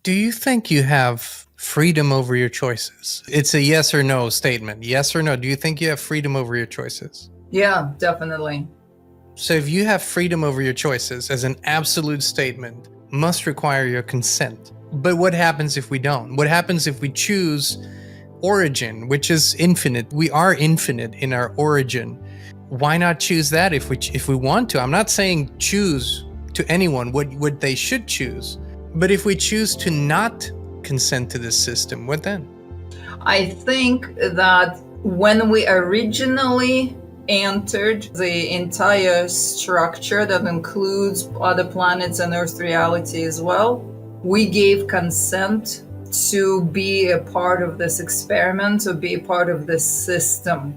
Do you think you have freedom over your choices? It's a yes or no statement. Yes or no. Do you think you have freedom over your choices? Yeah, definitely. So if you have freedom over your choices as an absolute statement, must require your consent. But what happens if we don't? What happens if we choose origin, which is infinite? We are infinite in our origin. Why not choose that if we want to? I'm not saying choose to anyone what they should choose. But if we choose to not consent to this system, what then? I think that when we originally entered the entire structure that includes other planets and Earth reality as well, we gave consent to be a part of this experiment, to be a part of this system.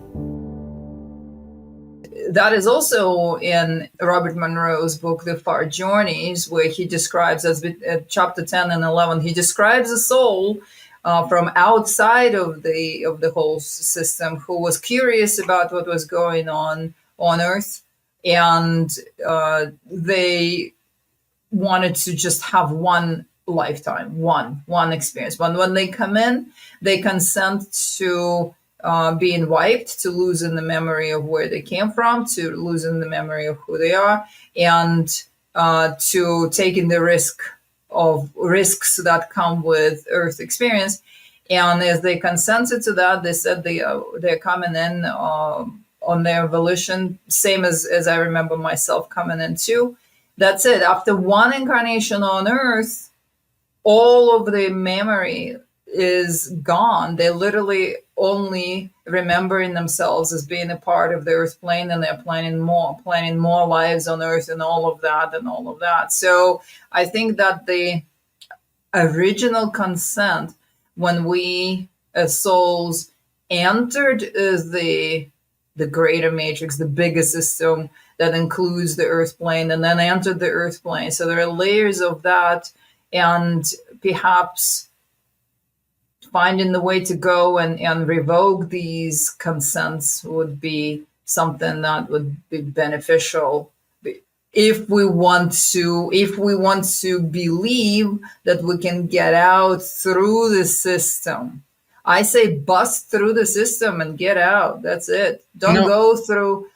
That is also in Robert Monroe's book, The Far Journeys, where he describes, as chapter 10 and 11, he describes a soul from outside of the whole system who was curious about what was going on Earth, and they wanted to just have one lifetime, one experience. But when they come in, they consent to being wiped, to losing the memory of where they came from, to losing the memory of who they are, and to taking the risks that come with Earth experience. And as they consented to that, they said they're coming in on their volition, same as I remember myself coming in too. That's it. After one incarnation on Earth, all of the memory is gone. They literally only remembering themselves as being a part of the Earth plane, and they're planning more lives on Earth and all of that. So I think that the original consent, when we as souls entered the greater matrix, the bigger system that includes the Earth plane, and then entered the Earth plane. So there are layers of that, and perhaps finding the way to go and revoke these consents would be something that would be beneficial if we want to believe that we can get out through the system. I say bust through the system and get out. That's it. Don't go through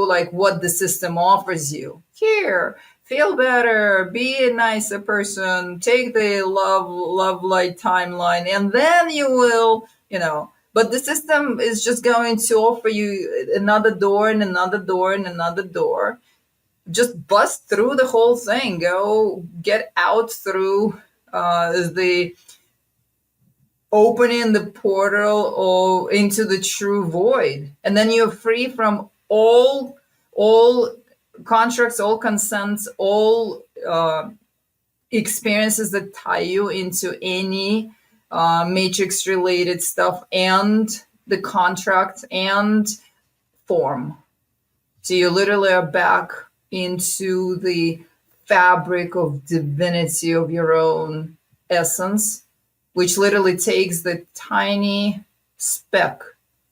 like what the system offers you. Here, feel better, be a nicer person, take the love light timeline, and then you will, but the system is just going to offer you another door and another door and another door. Just bust through the whole thing. Go get out through the opening the portal or into the true void, and then you're free from all contracts, all consents, all experiences that tie you into any matrix related stuff and the contract and form. So you literally are back into the fabric of divinity of your own essence, which literally takes the tiny speck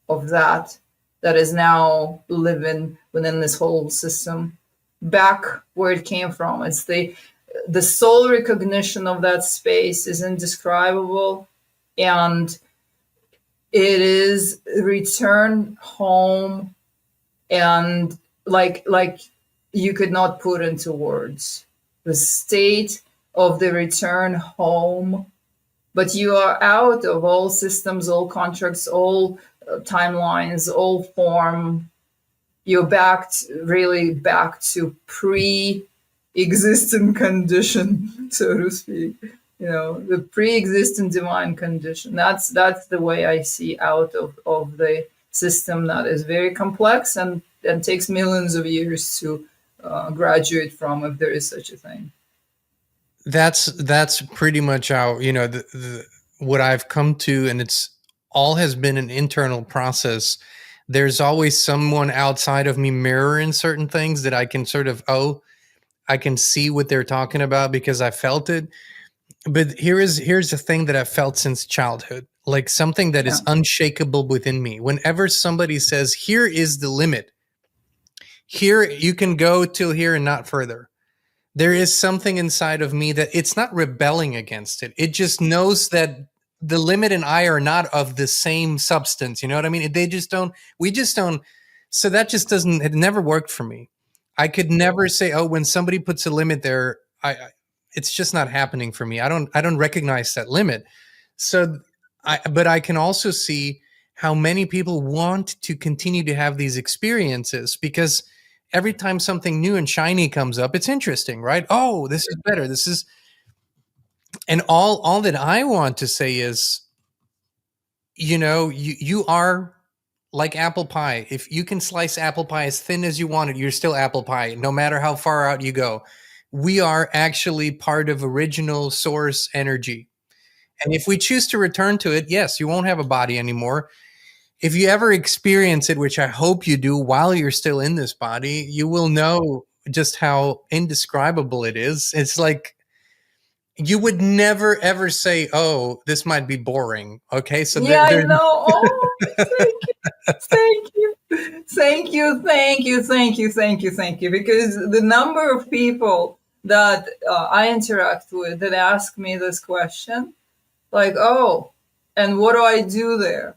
of that is now living within this whole system back where it came from. It's the soul recognition of that space is indescribable, and it is return home, and like you could not put into words the state of the return home. But you are out of all systems, all contracts, all timelines, all form. You're back to pre-existent condition, so to speak. The pre-existent divine condition. That's the way I see out of the system that is very complex and takes millions of years to graduate from, if there is such a thing. That's pretty much how, what I've come to, and it's all has been an internal process. There's always someone outside of me mirroring certain things that I can sort of, I can see what they're talking about because I felt it. But here's the thing that I've felt since childhood, like something that is unshakable within me. Whenever somebody says, here is the limit, here you can go till here and not further, There is something inside of me that it's not rebelling against it. It just knows that the limit and I are not of the same substance. You know what I mean? They just don't, we just don't. So that just doesn't, it never worked for me. I could never say, oh, when somebody puts a limit there, it's just not happening for me. I don't recognize that limit. So but I can also see how many people want to continue to have these experiences because every time something new and shiny comes up, it's interesting, right? Oh, this is better. This is, and all that I want to say is, you are like apple pie. If you can slice apple pie as thin as you want it, you're still apple pie, no matter how far out you go. We are actually part of original source energy. And if we choose to return to it, yes, you won't have a body anymore. If you ever experience it, which I hope you do while you're still in this body, you will know just how indescribable it is. It's like you would never ever say, "Oh, this might be boring." Okay, so Yeah, I know. Oh, thank you. Thank you. Thank you. Thank you. Thank you. Thank you. Thank you. Because the number of people that I interact with that ask me this question, like, oh, and what do I do there?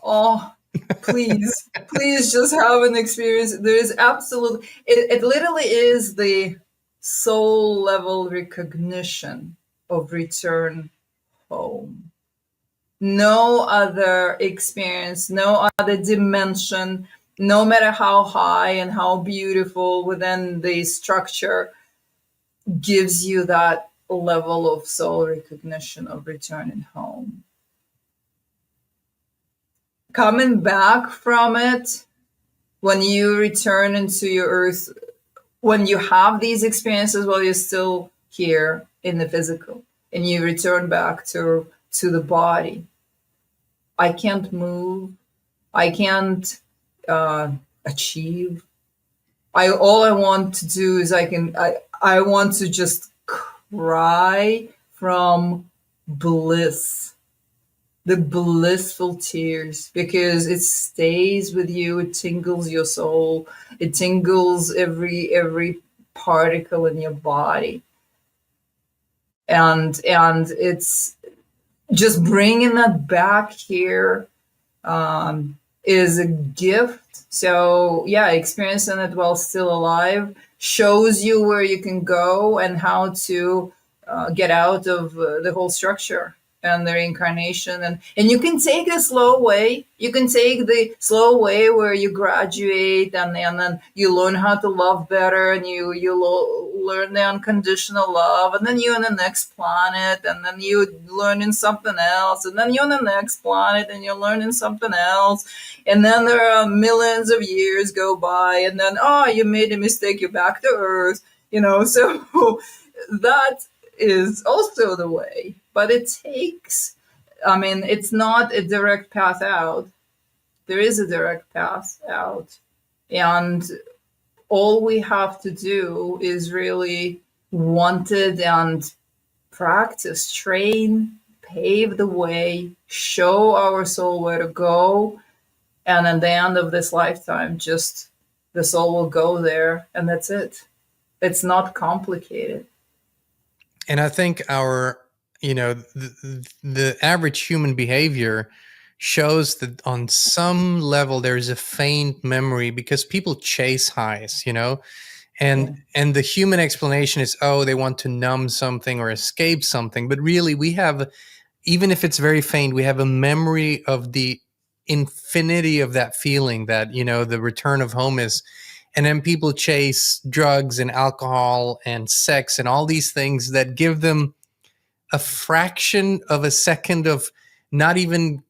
Oh, please, please just have an experience. There is absolute, it literally is the soul level recognition of return home. No other experience, no other dimension, no matter how high and how beautiful within the structure, gives you that level of soul recognition of returning home. Coming back from it, when you return into your earth, when you have these experiences while you're still here in the physical, and you return back to the body, I can't move. I can't achieve. All I want to do is I want to just cry from bliss, the blissful tears, because it stays with you. It tingles your soul. It tingles every particle in your body, and it's just bringing that back here is a gift. So yeah, experiencing it while still alive shows you where you can go and how to get out of the whole structure and the reincarnation. And you can take a slow way. You can take the slow way where you graduate and then you learn how to love better, and you learn the unconditional love, and then you're on the next planet, and then you learning something else, and then you're on the next planet and you're learning something else, and then there are millions of years go by, and then you made a mistake, you're back to earth, so that is also the way. But it takes, it's not a direct path out. There is a direct path out, and all we have to do is really want it and practice, train, pave the way, show our soul where to go. And at the end of this lifetime, just the soul will go there, and that's it. It's not complicated. And I think the average human behavior shows that on some level there's a faint memory because people chase highs, and the human explanation is, oh, they want to numb something or escape something. But really, we have, even if it's very faint, we have a memory of the infinity of that feeling that, the return of home is. And then people chase drugs and alcohol and sex and all these things that give them a fraction of a second of not even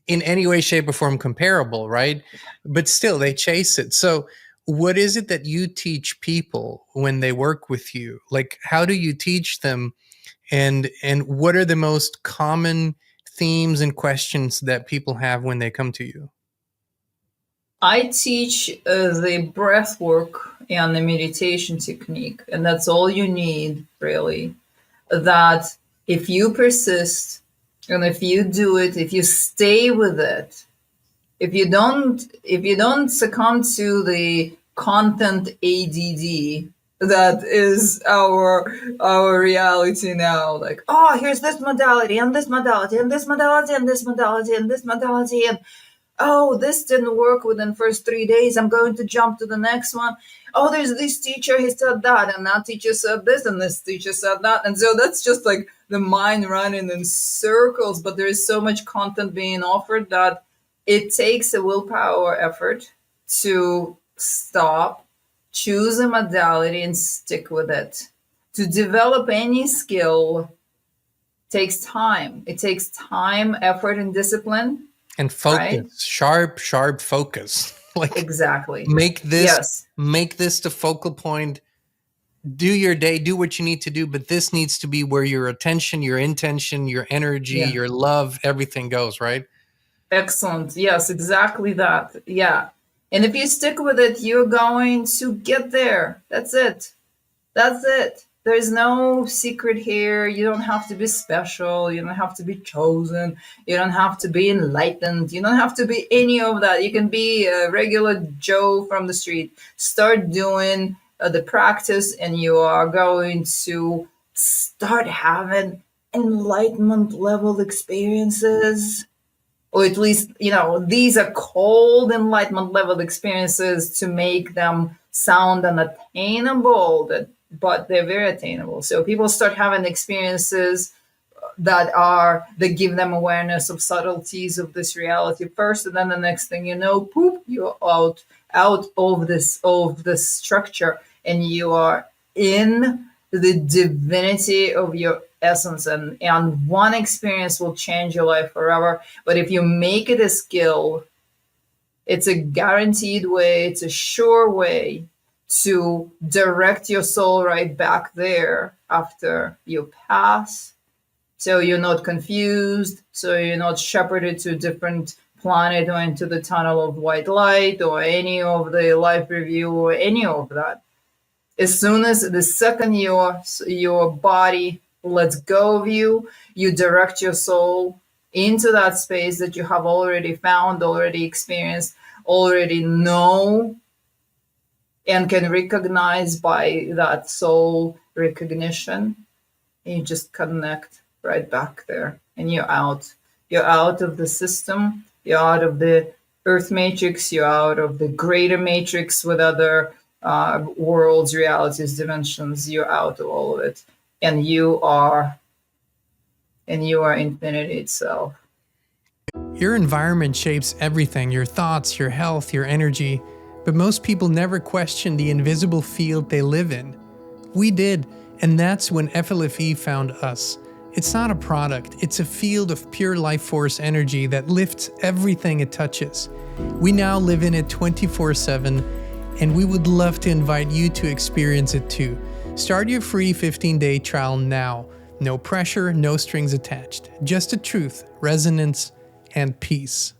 in any way, shape, or form comparable, right? But still, they chase it. So, what is it that you teach people when they work with you? Like, how do you teach them? And what are the most common themes and questions that people have when they come to you? I teach the breath work and the meditation technique, and that's all you need, really. That if you persist and if you do it, if you stay with it, if you don't succumb to the content ADD, that is our reality now. Like, oh, here's this modality and this modality and this modality and this modality and this modality, and oh, this didn't work within first 3 days. I'm going to jump to the next one. Oh, there's this teacher, he said that, and that teacher said this, and this teacher said that. And so that's just like the mind running in circles, but there is so much content being offered that it takes a willpower effort to stop, choose a modality, and stick with it. To develop any skill takes time. It takes time, effort, and discipline. And focus, right? sharp focus. Like, exactly. Make this Yes. the focal point. Do your day, do what you need to do, but this needs to be where your attention, your intention, your energy, Yeah. your love, everything goes, right? Excellent. Yes, exactly that. Yeah. And if you stick with it, you're going to get there. That's it. That's it. There's no secret here. You don't have to be special. You don't have to be chosen. You don't have to be enlightened. You don't have to be any of that. You can be a regular Joe from the street. Start doing the practice, and you are going to start having enlightenment level experiences. Or at least, these are called enlightenment level experiences to make them sound unattainable, but they're very attainable. So people start having experiences that give them awareness of subtleties of this reality first, and then the next thing you know, poop, you're out of this structure, and you are in the divinity of your essence, and one experience will change your life forever. But if you make it a skill, it's a guaranteed way, it's a sure way to direct your soul right back there after you pass. So you're not confused, so you're not shepherded to a different planet or into the tunnel of white light or any of the life review or any of that. As soon as the second your body lets go of you, you direct your soul into that space that you have already found, already experienced, already know, and can recognize by that soul recognition. And you just connect right back there, and you're out. You're out of the system. You're out of the earth matrix. You're out of the greater matrix with other worlds, realities, dimensions. You're out of all of it, and you are infinity itself. Your environment shapes everything, your thoughts, your health, your energy, but most people never question the invisible field they live in. We did, and that's when FLFE found us. It's not a product, it's a field of pure life force energy that lifts everything it touches. We now live in it 24/7, and we would love to invite you to experience it too. Start your free 15-day trial now. No pressure, no strings attached. Just the truth, resonance, and peace.